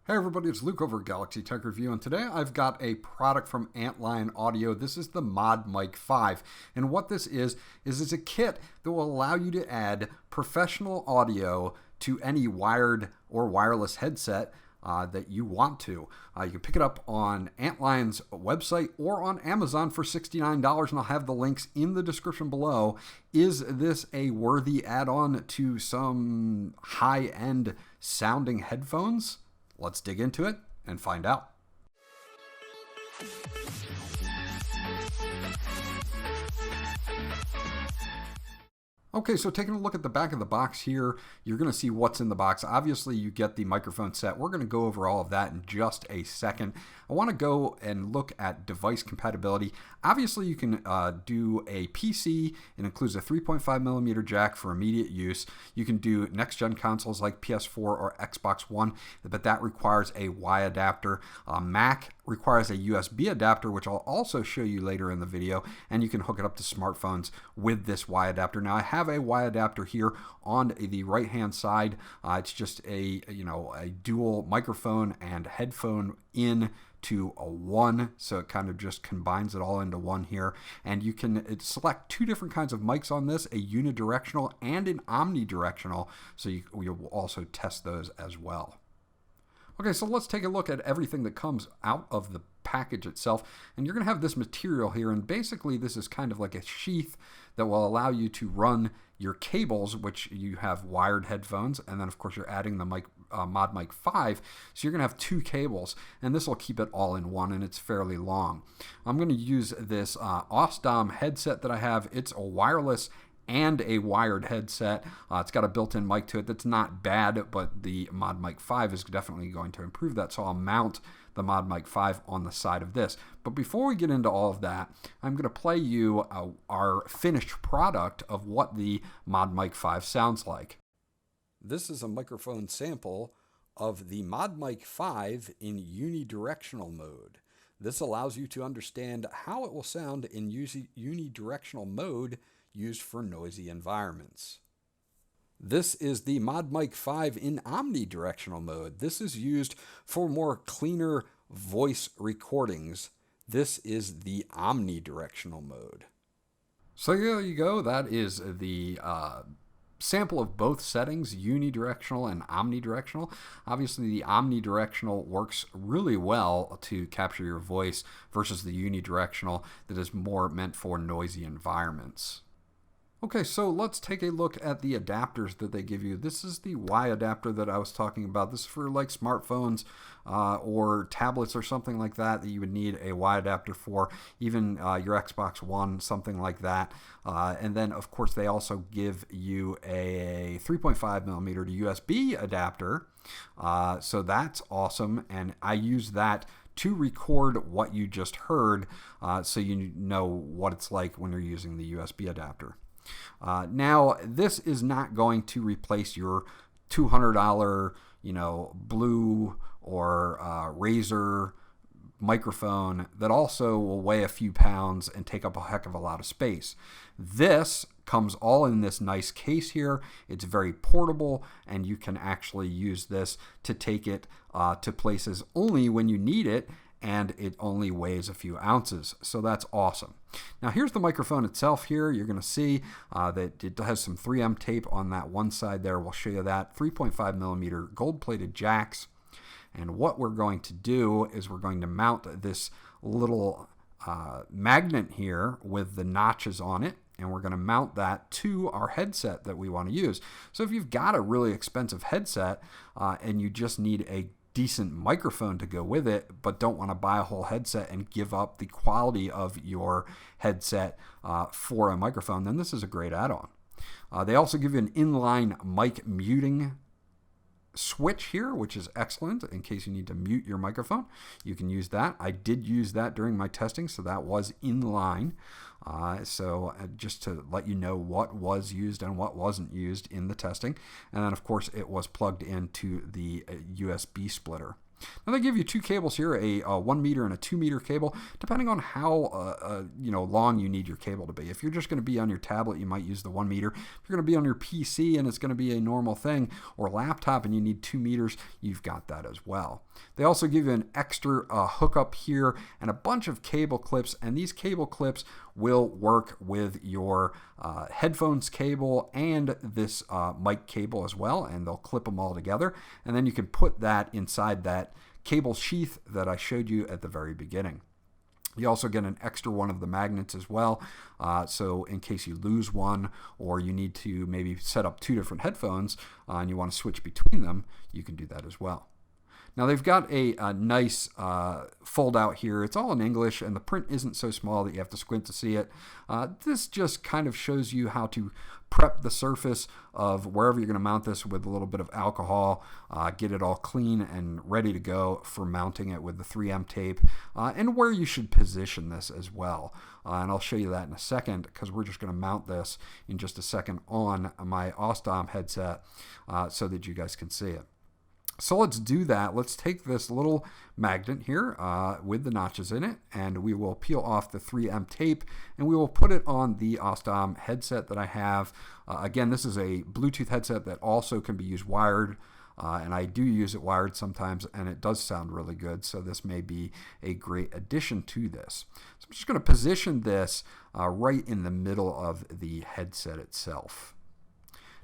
Hey everybody, it's Luke over at Galaxy Tech Review, and today I've got a product from Antlion Audio. This is the ModMic 5, and what this is it's a kit that will allow you to add professional audio to any wired or wireless headset that you want to. You can pick it up on Antlion's website or on Amazon for $69, and I'll have the links in the description below. Is this a worthy add-on to some high-end sounding headphones? Let's dig into it and find out. Okay, so taking a look at the back of the box here, you're going to see what's in the box. Obviously, you get the microphone set. We're going to go over all of that in just a second. I want to go and look at device compatibility. Obviously, you can do a PC. It includes a 3.5mm jack for immediate use. You can do next-gen consoles like PS4 or Xbox One, but that requires a Y adapter. Mac requires a USB adapter, which I'll also show you later in the video, and you can hook it up to smartphones with this Y adapter. Now, I have a Y adapter here on the right-hand side. It's just a dual microphone and headphone in to a one, so it kind of just combines it all into one here. And you can select two different kinds of mics on this, a unidirectional and an omnidirectional, so you'll also test those as well. Okay, so let's take a look at everything that comes out of the package itself. And you're going to have this material here, and basically this is kind of like a sheath that will allow you to run your cables, which you have wired headphones, and then of course you're adding the ModMic 5, so you're going to have two cables, and this will keep it all in one, and it's fairly long. I'm going to use this Osdom headset that I have. It's a wireless and a wired headset. It's got a built-in mic to it that's not bad, but the ModMic 5 is definitely going to improve that, so I'll mount the ModMic 5 on the side of this. But before we get into all of that, I'm going to play you our finished product of what the ModMic 5 sounds like. This is a microphone sample of the ModMic 5 in unidirectional mode. This allows you to understand how it will sound in unidirectional mode used for noisy environments. This is the ModMic 5 in omnidirectional mode. This is used for more cleaner voice recordings. This is the omnidirectional mode. So there you go. That is the sample of both settings, unidirectional and omnidirectional. Obviously, the omnidirectional works really well to capture your voice versus the unidirectional that is more meant for noisy environments. Okay, so let's take a look at the adapters that they give you. This is the Y adapter that I was talking about. This is for like smartphones or tablets or something like that you would need a Y adapter for, even your Xbox One, something like that. And then, of course, they also give you a 3.5mm to USB adapter. So that's awesome, and I use that to record what you just heard, so you know what it's like when you're using the USB adapter. Now, this is not going to replace your $200, Blue or Razer microphone that also will weigh a few pounds and take up a heck of a lot of space. This comes all in this nice case here. It's very portable, and you can actually use this to take it to places only when you need it, and it only weighs a few ounces, so that's awesome. Now here's the microphone itself here. You're going to see that it has some 3M tape on that one side there. We'll show you that. 3.5mm gold-plated jacks, and what we're going to do is we're going to mount this little magnet here with the notches on it, and we're going to mount that to our headset that we want to use. So if you've got a really expensive headset and you just need a decent microphone to go with it, but don't want to buy a whole headset and give up the quality of your headset for a microphone, then this is a great add-on. They also give you an inline mic muting switch here, which is excellent in case you need to mute your microphone. You can use that. I did use that during my testing, so that was inline. So just to let you know what was used and what wasn't used in the testing. And then, of course, it was plugged into the USB splitter. Now they give you two cables here, a 1 meter and a 2 meter cable, depending on how long you need your cable to be. If you're just going to be on your tablet, you might use the 1 meter. If you're going to be on your PC and it's going to be a normal thing, or laptop and you need 2 meters, you've got that as well. They also give you an extra hookup here and a bunch of cable clips, and these cable clips will work with your headphones cable and this mic cable as well, and they'll clip them all together, and then you can put that inside that cable sheath that I showed you at the very beginning. You also get an extra one of the magnets as well, so in case you lose one or you need to maybe set up 2 different headphones and you want to switch between them, you can do that as well. Now they've got a nice fold out here. It's all in English and the print isn't so small that you have to squint to see it. This just kind of shows you how to prep the surface of wherever you're going to mount this with a little bit of alcohol, get it all clean and ready to go for mounting it with the 3M tape, and where you should position this as well. And I'll show you that in a second, because we're just going to mount this in just a second on my Osdom headset so that you guys can see it. So let's do that. Let's take this little magnet here with the notches in it, and we will peel off the 3M tape, and we will put it on the Osdom headset that I have. Again, this is a Bluetooth headset that also can be used wired, and I do use it wired sometimes, and it does sound really good, so this may be a great addition to this. So I'm just going to position this right in the middle of the headset itself.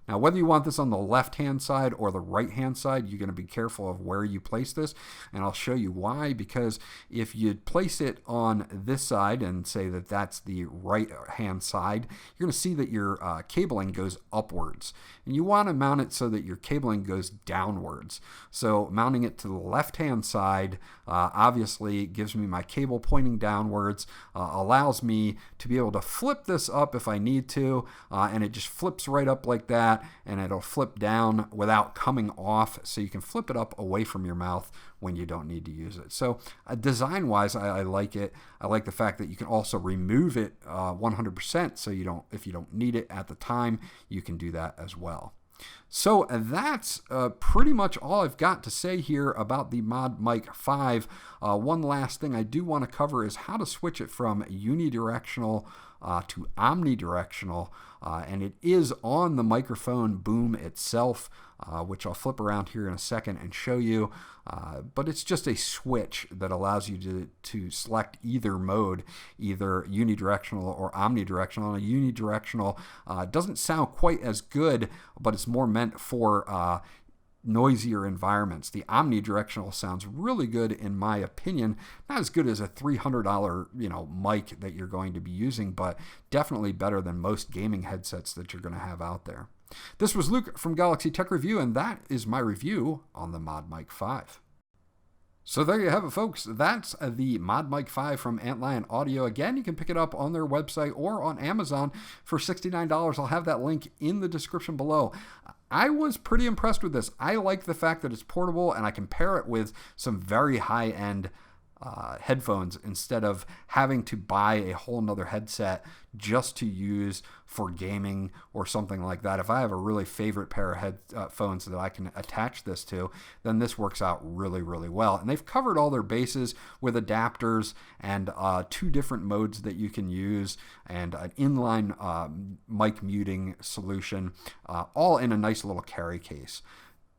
Now, whether you want this on the left-hand side or the right-hand side, you're going to be careful of where you place this, and I'll show you why. Because if you place it on this side and say that that's the right-hand side, you're going to see that your cabling goes upwards. And you want to mount it so that your cabling goes downwards. So mounting it to the left-hand side obviously gives me my cable pointing downwards, allows me to be able to flip this up if I need to, and it just flips right up like that. And it'll flip down without coming off, so you can flip it up away from your mouth when you don't need to use it. So design wise, I like it. I like the fact that you can also remove it 100%, so if you don't need it at the time, you can do that as well. So that's pretty much all I've got to say here about the ModMic 5. One last thing I do want to cover is how to switch it from unidirectional to omnidirectional, and it is on the microphone boom itself, which I'll flip around here in a second and show you, but it's just a switch that allows you to select either mode, either unidirectional or omnidirectional. And a unidirectional doesn't sound quite as good, but it's more meant for noisier environments. The omnidirectional sounds really good in my opinion. Not as good as a $300 mic that you're going to be using, but definitely better than most gaming headsets that you're going to have out there. This was Luke from Galaxy Tech Review, and that is my review on the ModMic 5. So there you have it, folks. That's the ModMic 5 from Antlion Audio. Again, you can pick it up on their website or on Amazon for $69. I'll have that link in the description below. I was pretty impressed with this. I like the fact that it's portable, and I can pair it with some very high-end headphones instead of having to buy a whole nother headset just to use for gaming or something like that. If I have a really favorite pair of headphones that I can attach this to, then this works out really, really well. And they've covered all their bases with adapters and 2 different modes that you can use, and an inline mic muting solution, all in a nice little carry case.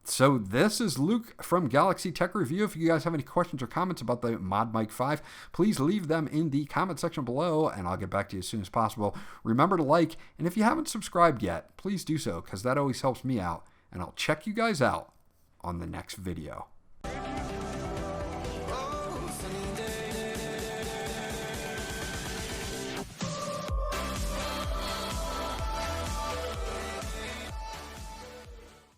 So this is Luke from Galaxy Tech Review. If you guys have any questions or comments about the ModMic 5, please leave them in the comment section below, and I'll get back to you as soon as possible. Remember to like, and if you haven't subscribed yet, please do so, because that always helps me out, and I'll check you guys out on the next video.